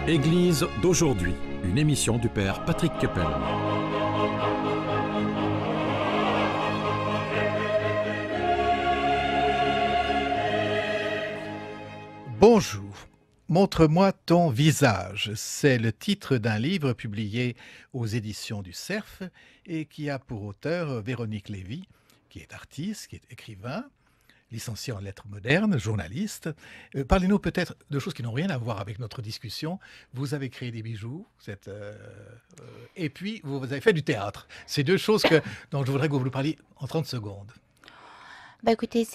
Église d'aujourd'hui, une émission du Père Patrick Keppel. Bonjour, montre-moi ton visage. C'est le titre d'un livre publié aux éditions du Cerf et qui a pour auteur Véronique Lévy, qui est artiste, qui est écrivain, licencié en lettres modernes, journaliste. Parlez-nous peut-être de choses qui n'ont rien à voir avec notre discussion. Vous avez créé des bijoux, et puis vous avez fait du théâtre. C'est deux choses dont je voudrais que vous nous parliez en 30 secondes. Bah écoutez,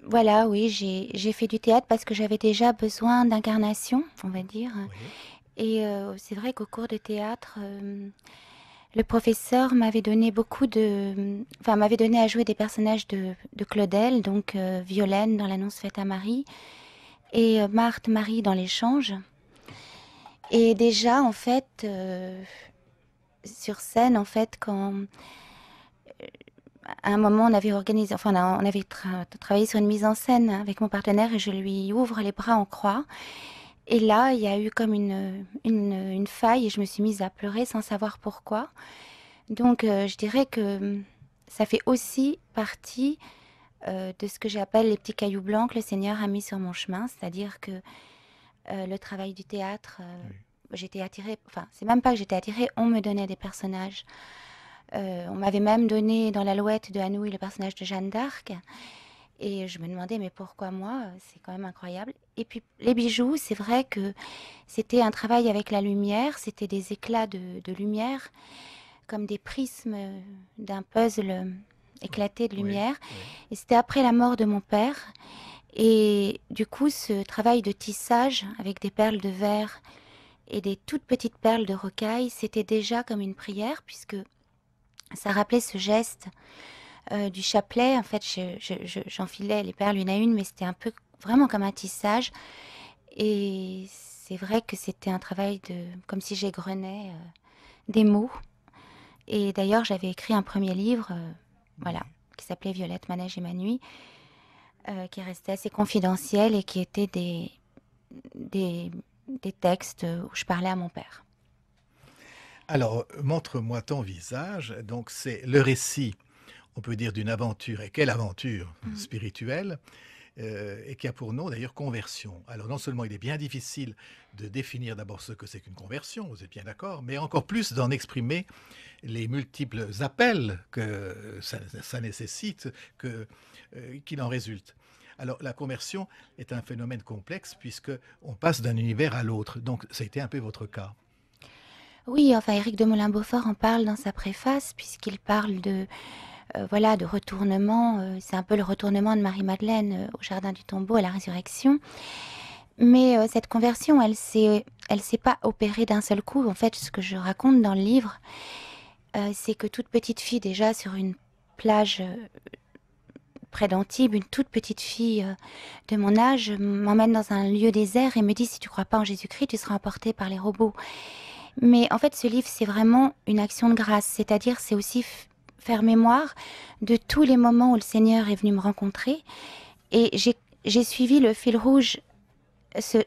voilà, oui, j'ai fait du théâtre parce que j'avais déjà besoin d'incarnation, on va dire. Oui. Et c'est vrai qu'au cours de théâtre, le professeur m'avait donné m'avait donné à jouer des personnages de Claudel, donc Violaine dans l'annonce faite à Marie, et Marthe Marie dans l'échange. Et déjà, en fait, sur scène, en fait, à un moment, on avait travaillé sur une mise en scène avec mon partenaire et je lui ouvre les bras en croix. Et là, il y a eu comme une faille et je me suis mise à pleurer sans savoir pourquoi. Donc, je dirais que ça fait aussi partie de ce que j'appelle les petits cailloux blancs que le Seigneur a mis sur mon chemin. C'est-à-dire que le travail du théâtre, j'étais attirée, enfin, c'est même pas que j'étais attirée, on me donnait des personnages. On m'avait même donné dans l'Alouette de Anouilh le personnage de Jeanne d'Arc. Et je me demandais, mais pourquoi moi? C'est quand même incroyable. Et puis, les bijoux, c'est vrai que c'était un travail avec la lumière. C'était des éclats de lumière, comme des prismes d'un puzzle éclaté de lumière. Oui. Et c'était après la mort de mon père. Et du coup, ce travail de tissage avec des perles de verre et des toutes petites perles de rocaille, c'était déjà comme une prière, puisque ça rappelait ce geste du chapelet. En fait, j'enfilais les perles une à une, mais c'était un peu vraiment comme un tissage. Et c'est vrai que c'était un travail comme si j'égrenais des mots. Et d'ailleurs, j'avais écrit un premier livre, qui s'appelait Violette, ma neige et ma nuit, qui restait assez confidentiel et qui était des textes où je parlais à mon père. Alors, montre-moi ton visage. Donc, c'est le récit, on peut dire, d'une aventure, et quelle aventure spirituelle, et qui a pour nom d'ailleurs conversion. Alors, non seulement il est bien difficile de définir d'abord ce que c'est qu'une conversion, vous êtes bien d'accord, mais encore plus d'en exprimer les multiples appels que ça nécessite, qu'il en résulte. Alors, la conversion est un phénomène complexe puisque on passe d'un univers à l'autre. Donc, ça a été un peu votre cas. Oui, enfin, Éric de Molin-Beaufort en parle dans sa préface, puisqu'il parle de retournement. C'est un peu le retournement de Marie-Madeleine au Jardin du Tombeau à la résurrection. Mais cette conversion, elle s'est pas opérée d'un seul coup. En fait, ce que je raconte dans le livre, c'est que toute petite fille, déjà sur une plage près d'Antibes, une toute petite fille de mon âge m'emmène dans un lieu désert et me dit: si tu crois pas en Jésus-Christ, tu seras emporté par les robots. Mais en fait, ce livre, c'est vraiment une action de grâce. C'est-à-dire, c'est aussi faire mémoire de tous les moments où le Seigneur est venu me rencontrer. Et j'ai suivi le fil rouge,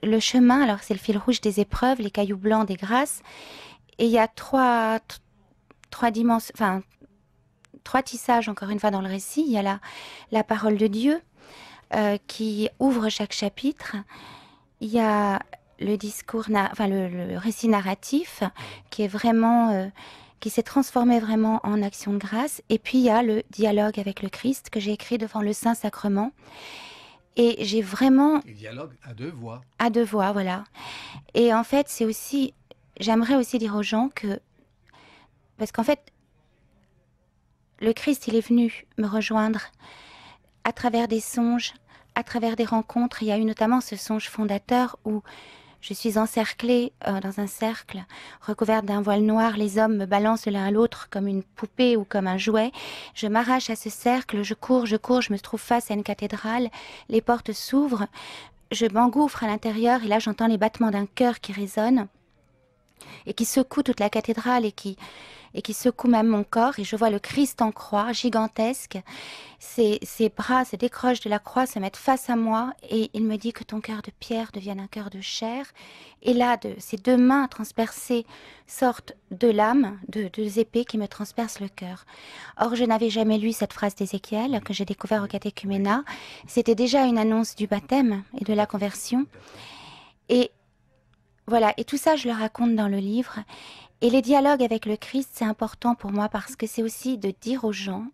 le chemin. Alors, c'est le fil rouge des épreuves, les cailloux blancs des grâces. Et il y a trois dimensions, enfin, trois tissages, encore une fois, dans le récit. Il y a la parole de Dieu qui ouvre chaque chapitre. Il y a le récit narratif qui est vraiment, qui s'est transformé vraiment en action de grâce. Et puis il y a le dialogue avec le Christ que j'ai écrit devant le Saint-Sacrement. Et j'ai vraiment... Le dialogue à deux voix. À deux voix, voilà. Et en fait, j'aimerais aussi dire aux gens parce qu'en fait, le Christ, il est venu me rejoindre à travers des songes, à travers des rencontres. Il y a eu notamment ce songe fondateur où je suis encerclée dans un cercle, recouverte d'un voile noir. Les hommes me balancent l'un à l'autre comme une poupée ou comme un jouet. Je m'arrache à ce cercle, je cours, je me trouve face à une cathédrale. Les portes s'ouvrent, je m'engouffre à l'intérieur et là j'entends les battements d'un cœur qui résonne. et qui secoue toute la cathédrale et qui secoue même mon corps. Et je vois le Christ en croix, gigantesque. Ses bras se décrochent de la croix, se mettent face à moi et il me dit que ton cœur de pierre devienne un cœur de chair. Et là, ses deux mains transpercées sortent deux lames, deux épées qui me transpercent le cœur. Or, je n'avais jamais lu cette phrase d'Ézéchiel que j'ai découvert au catéchuménat. C'était déjà une annonce du baptême et de la conversion. Et voilà, et tout ça, je le raconte dans le livre. Et les dialogues avec le Christ, c'est important pour moi parce que c'est aussi de dire aux gens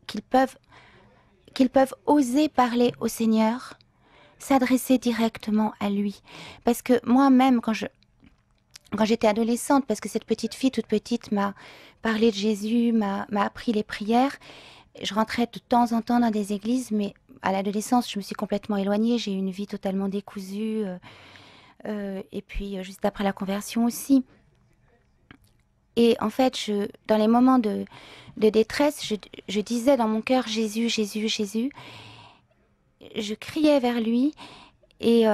qu'ils peuvent oser parler au Seigneur, s'adresser directement à lui. Parce que moi-même, quand j'étais adolescente, parce que cette petite fille toute petite m'a parlé de Jésus, m'a appris les prières, je rentrais de temps en temps dans des églises, mais à l'adolescence, je me suis complètement éloignée, j'ai eu une vie totalement décousue, et puis juste après la conversion aussi. Et en fait, dans les moments de détresse, je disais dans mon cœur, Jésus, Jésus, Jésus. Je criais vers lui et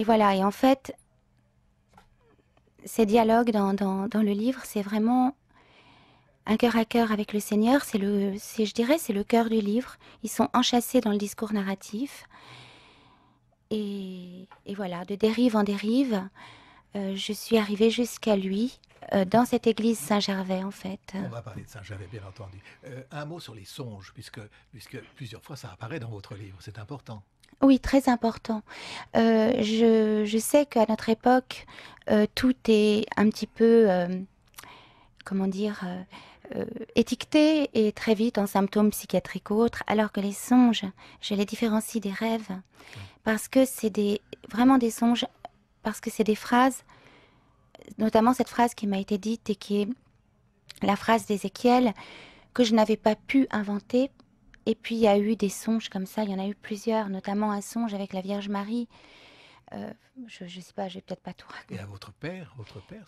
voilà. Et en fait, ces dialogues dans le livre, c'est vraiment un cœur à cœur avec le Seigneur. Je dirais, c'est le cœur du livre. Ils sont enchâssés dans le discours narratif. Et voilà, de dérive en dérive, je suis arrivée jusqu'à lui, dans cette église Saint-Gervais, en fait. On va parler de Saint-Gervais, bien entendu. Un mot sur les songes, puisque plusieurs fois ça apparaît dans votre livre, c'est important. Oui, très important. Je sais qu'à notre époque, tout est un petit peu, comment dire, étiqueté et très vite en symptômes psychiatriques ou autres, alors que les songes, je les différencie des rêves, parce que c'est vraiment des songes, parce que c'est des phrases, notamment cette phrase qui m'a été dite et qui est la phrase d'Ézéchiel que je n'avais pas pu inventer. Et puis il y a eu des songes comme ça, il y en a eu plusieurs, notamment un songe avec la Vierge Marie. Je ne sais pas, je vais peut-être pas tout raconter. Et à votre père,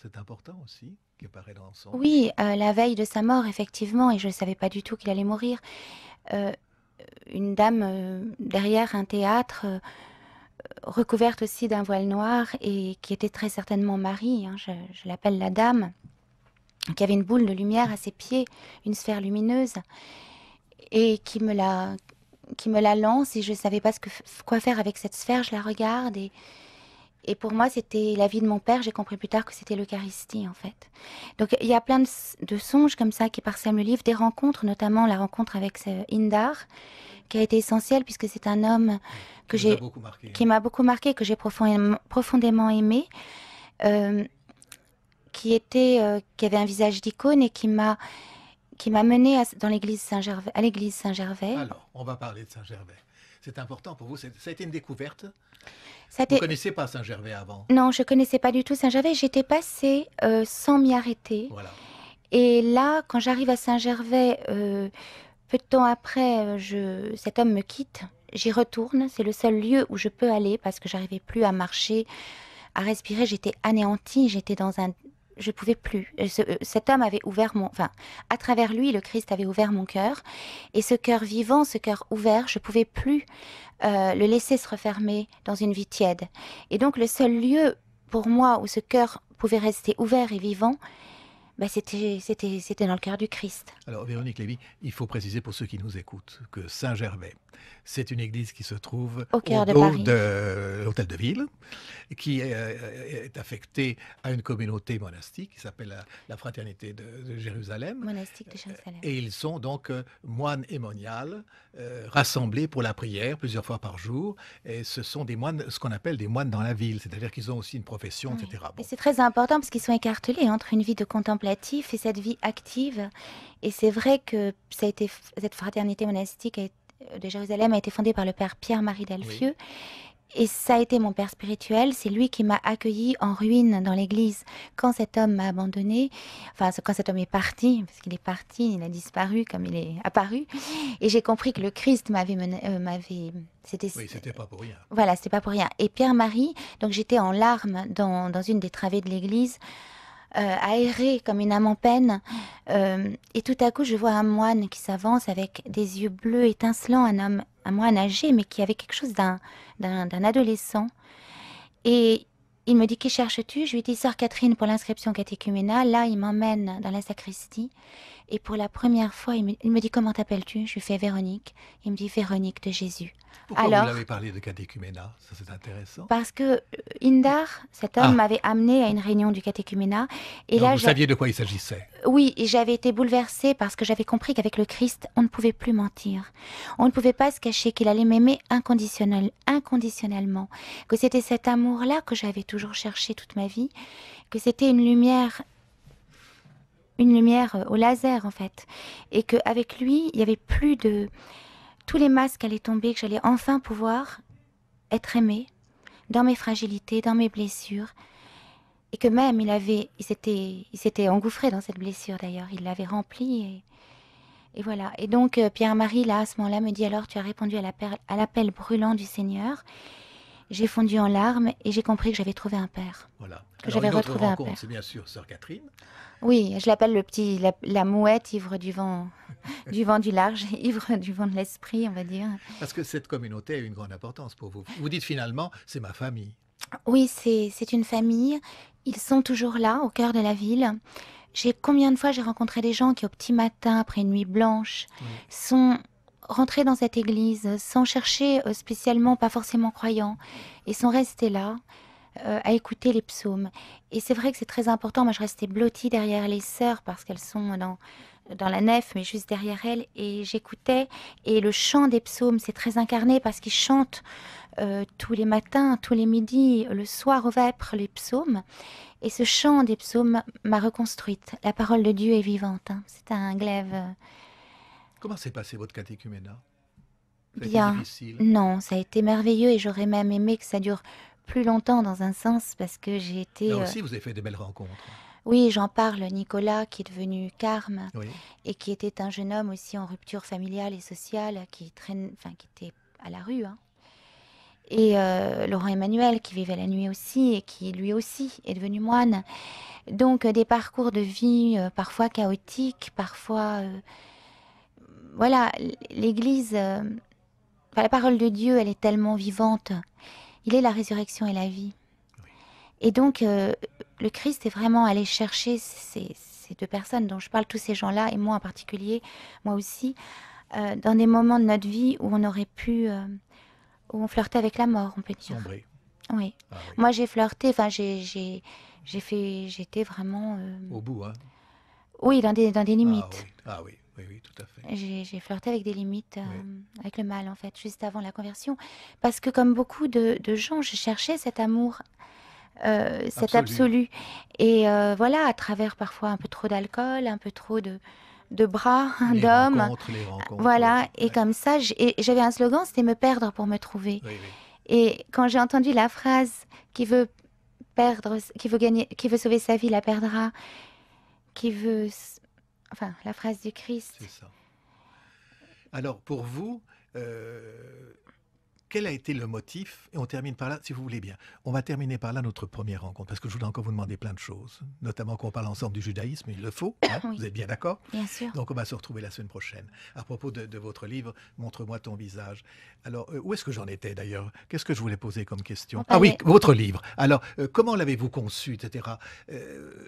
c'est important aussi, qui apparaît dans le songe. Oui, la veille de sa mort, effectivement, et je ne savais pas du tout qu'il allait mourir. Une dame derrière un théâtre, recouverte aussi d'un voile noir et qui était très certainement Marie, hein, je l'appelle la dame, qui avait une boule de lumière à ses pieds, une sphère lumineuse, et qui me la lance et je ne savais pas quoi faire avec cette sphère. Je la regarde et pour moi c'était la vie de mon père. J'ai compris plus tard que c'était l'Eucharistie en fait. Donc il y a plein de songes comme ça qui parsèment le livre, des rencontres, notamment la rencontre avec Indar, qui a été essentielle puisque c'est un homme qui m'a beaucoup marqué, que j'ai profondément aimé, qui avait un visage d'icône et qui m'a mené à l'église Saint-Gervais. Alors, on va parler de Saint-Gervais. C'est important pour vous, ça a été une découverte. Vous ne connaissiez pas Saint-Gervais avant? Non, je ne connaissais pas du tout Saint-Gervais. J'étais passée sans m'y arrêter. Voilà. Et là, quand j'arrive à Saint-Gervais, peu de temps après, cet homme me quitte. J'y retourne. C'est le seul lieu où je peux aller parce que j'arrivais plus à marcher, à respirer. J'étais anéantie. Je pouvais plus. Cet homme avait ouvert à travers lui, le Christ avait ouvert mon cœur. Et ce cœur vivant, ce cœur ouvert, je pouvais plus le laisser se refermer dans une vie tiède. Et donc, le seul lieu pour moi où ce cœur pouvait rester ouvert et vivant, c'était dans le cœur du Christ. Alors, Véronique Lévy, il faut préciser pour ceux qui nous écoutent que Saint-Gervais, c'est une église qui se trouve au cœur de l'hôtel de ville, qui est affectée à une communauté monastique qui s'appelle la Fraternité de Jérusalem. Monastique de Jérusalem. Et ils sont donc moines et moniales, rassemblés pour la prière plusieurs fois par jour. Et ce sont des moines, ce qu'on appelle des moines dans la ville, c'est-à-dire qu'ils ont aussi une profession, oui. etc. Bon. Et c'est très important parce qu'ils sont écartelés entre une vie de contemplatif et cette vie active. Et c'est vrai que cette fraternité monastique de Jérusalem a été fondée par le père Pierre-Marie Delfieux. Oui. Et ça a été mon père spirituel. C'est lui qui m'a accueilli en ruine dans l'église quand cet homme m'a abandonné. Enfin, quand cet homme est parti, parce qu'il est parti, il a disparu comme il est apparu. Et j'ai compris que le Christ m'avait oui, c'était pas pour rien. Voilà, c'était pas pour rien. Et Pierre-Marie, donc j'étais en larmes dans une des travées de l'église, aérée comme une âme en peine. Et tout à coup, je vois un moine qui s'avance avec des yeux bleus étincelants, un moine âgé, mais qui avait quelque chose d'un adolescent. Et Il me dit, qui cherches-tu? Je lui dis, sœur Catherine pour l'inscription au catéchuménat. Là, il m'emmène dans la sacristie. Et pour la première fois, il me dit, comment t'appelles-tu? Je lui fais Véronique. Il me dit, Véronique de Jésus. Pourquoi Alors, vous l'avez parlé de catéchuménat? Ça, c'est intéressant. parce que Indar, cet homme, m'avait amené à une réunion du catéchuménat. Et Donc là, vous saviez de quoi il s'agissait? oui, et j'avais été bouleversée parce que j'avais compris qu'avec le Christ, on ne pouvait plus mentir. On ne pouvait pas se cacher qu'il allait m'aimer inconditionnellement. Que c'était cet amour-là que j'avais toujours cherché toute ma vie. Que c'était une lumière au laser, en fait. Et qu'avec lui, il y avait plus de... Tous les masques allaient tomber, que j'allais enfin pouvoir être aimée dans mes fragilités, dans mes blessures. Et que même, il s'était engouffré dans cette blessure, d'ailleurs. Il l'avait remplie et voilà. Et donc, Pierre-Marie, là, à ce moment-là, me dit, alors, tu as répondu à l'appel brûlant du Seigneur. J'ai fondu en larmes et j'ai compris que j'avais trouvé un père. Voilà. Que j'avais retrouvé un père. C'est bien sûr sœur Catherine. Oui, je l'appelle la mouette, ivre du vent, du vent du large, ivre du vent de l'esprit, on va dire. Parce que cette communauté a une grande importance pour vous. Vous dites finalement, c'est ma famille. Oui, c'est une famille. Ils sont toujours là, au cœur de la ville. Combien de fois j'ai rencontré des gens qui, au petit matin, après une nuit blanche, sont rentrés dans cette église sans chercher spécialement, pas forcément croyants, et sont restés là à écouter les psaumes. Et c'est vrai que c'est très important. Moi, je restais blottie derrière les sœurs parce qu'elles sont dans la nef, mais juste derrière elles, et j'écoutais. Et le chant des psaumes, c'est très incarné parce qu'ils chantent tous les matins, tous les midis, le soir au vêpres, les psaumes. Et ce chant des psaumes m'a reconstruite. La parole de Dieu est vivante. Hein. C'est un glaive. Comment s'est passé votre catéchuménat? Ça a été Bien. difficile? Non, ça a été merveilleux et j'aurais même aimé que ça dure plus longtemps dans un sens parce que j'ai été... Là aussi, vous avez fait de belles rencontres. Oui, j'en parle. Nicolas, qui est devenu carme Oui. et qui était un jeune homme aussi en rupture familiale et sociale, qui était à la rue. Hein. Et Laurent Emmanuel, qui vivait la nuit aussi et qui lui aussi est devenu moine. Donc des parcours de vie parfois chaotiques, parfois... voilà, l'Église... la parole de Dieu, elle est tellement vivante. Il est la résurrection et la vie. Oui. Et donc, le Christ est vraiment allé chercher ces deux personnes dont je parle, tous ces gens-là, et moi en particulier, moi aussi, dans des moments de notre vie où on aurait pu... où on flirtait avec la mort, on peut dire. Sombré. Oui. Ah, oui. Moi, j'ai flirté, enfin, j'étais vraiment... Au bout, hein? Oui, dans des limites. Ah oui, tout à fait. J'ai flirté avec des limites, Oui. avec le mal, en fait, juste avant la conversion. Parce que comme beaucoup de gens, je cherchais cet amour, cet absolu. Et voilà, à travers parfois un peu trop d'alcool, un peu trop de bras, d'hommes. Les rencontres. Voilà, Oui. et comme ça, j'avais un slogan, c'était me perdre pour me trouver. Oui. Et quand j'ai entendu la phrase qui veut sauver sa vie, la perdra, enfin, la phrase du Christ. C'est ça. Alors, pour vous, quel a été le motif? Et on termine par là, si vous voulez bien. On va terminer par là notre première rencontre, parce que je voudrais encore vous demander plein de choses, notamment qu'on parle ensemble du judaïsme, il le faut, hein, Oui. Vous êtes bien d'accord? Bien sûr. Donc on va se retrouver la semaine prochaine. À propos de votre livre, Montre-moi ton visage. Alors, où est-ce que j'en étais d'ailleurs? Qu'est-ce que je voulais poser comme question? Ah oui, votre livre. Alors, comment l'avez-vous conçu, etc.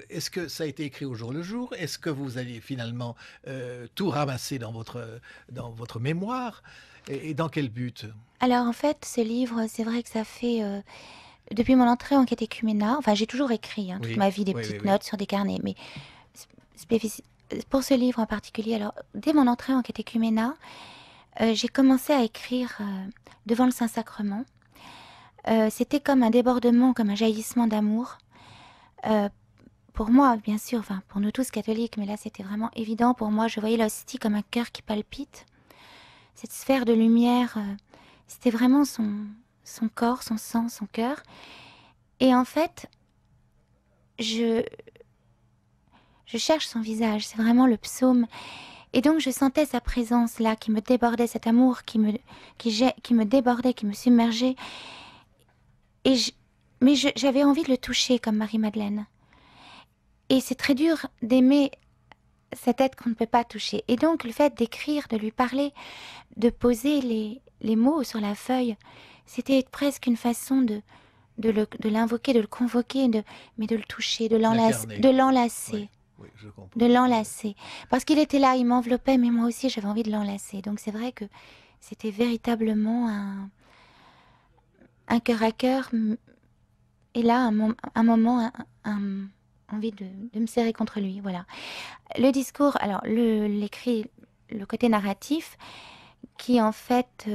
Est-ce que ça a été écrit au jour le jour? Est-ce que vous allez finalement tout ramasser dans votre mémoire? Et dans quel but? Alors en fait, ce livre, c'est vrai que ça fait... depuis mon entrée en catéchuménat, enfin j'ai toujours écrit toute ma vie des petites notes sur des carnets, mais pour ce livre en particulier, alors dès mon entrée en catéchuménat, j'ai commencé à écrire devant le Saint-Sacrement. C'était comme un débordement, comme un jaillissement d'amour. Pour moi, bien sûr, enfin pour nous tous catholiques, mais là c'était vraiment évident pour moi. Je voyais l'hostie comme un cœur qui palpite. Cette sphère de lumière, c'était vraiment son corps, son sang, son cœur. Et en fait, je cherche son visage, c'est vraiment le psaume. Et donc je sentais sa présence là, qui me débordait, cet amour qui me débordait, qui me submergeait. Mais j'avais envie de le toucher comme Marie-Madeleine. Et c'est très dur d'aimer cet être qu'on ne peut pas toucher. Et donc le fait d'écrire, de lui parler, de poser les mots sur la feuille, c'était presque une façon de de l'invoquer, de le convoquer, mais de le toucher, de L'incarner. l'enlacer. Oui, je comprends. De l'enlacer. Parce qu'il était là, il m'enveloppait, mais moi aussi j'avais envie de l'enlacer. Donc c'est vrai que c'était véritablement un cœur à cœur. Et là, un moment, envie de me serrer contre lui. Voilà. Le discours, alors l'écrit, le côté narratif, qui en fait,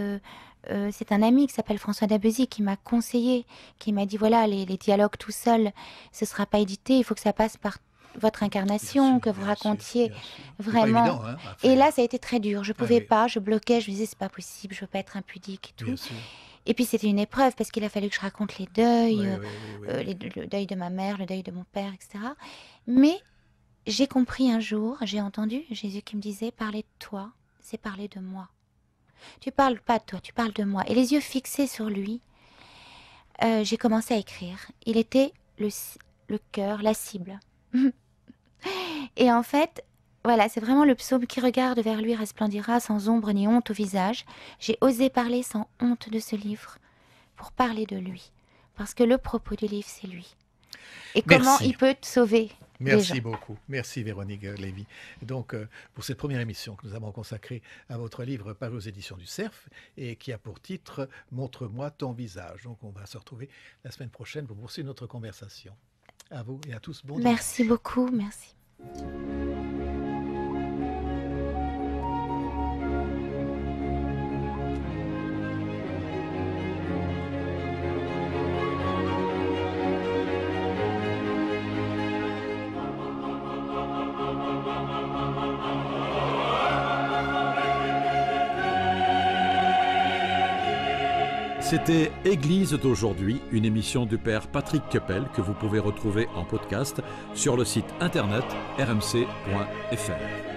c'est un ami qui s'appelle François Dabezy qui m'a conseillé, qui m'a dit voilà, les dialogues tout seuls, ce ne sera pas édité, il faut que ça passe par votre incarnation, Bien sûr, que vous bien racontiez sûr, bien sûr. C'est pas vraiment. évident, hein, à Et faire. là, ça a été très dur. Je pouvais oui. pas, je bloquais, je me disais c'est pas possible, je veux pas être impudique et tout. Bien sûr. Et puis c'était une épreuve parce qu'il a fallu que je raconte les deuils, Oui, oui, oui, oui. le deuil de ma mère, le deuil de mon père, etc. Mais j'ai compris un jour, j'ai entendu Jésus qui me disait parler de toi, c'est parler de moi. Tu parles pas de toi, tu parles de moi. Et les yeux fixés sur lui, j'ai commencé à écrire. Il était le cœur, la cible. Et en fait, voilà, c'est vraiment le psaume qui regarde vers lui resplendira sans ombre ni honte au visage. J'ai osé parler sans honte de ce livre pour parler de lui. Parce que le propos du livre, c'est lui. Et comment Merci. il peut te sauver. Merci beaucoup. Merci Véronique Lévy. Donc, pour cette première émission que nous avons consacrée à votre livre paru aux éditions du Cerf et qui a pour titre « Montre-moi ton visage ». Donc, on va se retrouver la semaine prochaine pour poursuivre notre conversation. À vous et à tous, bon dimanche. Merci beaucoup, merci. C'était Église d'aujourd'hui, une émission du père Patrick Keppel que vous pouvez retrouver en podcast sur le site internet rmc.fr.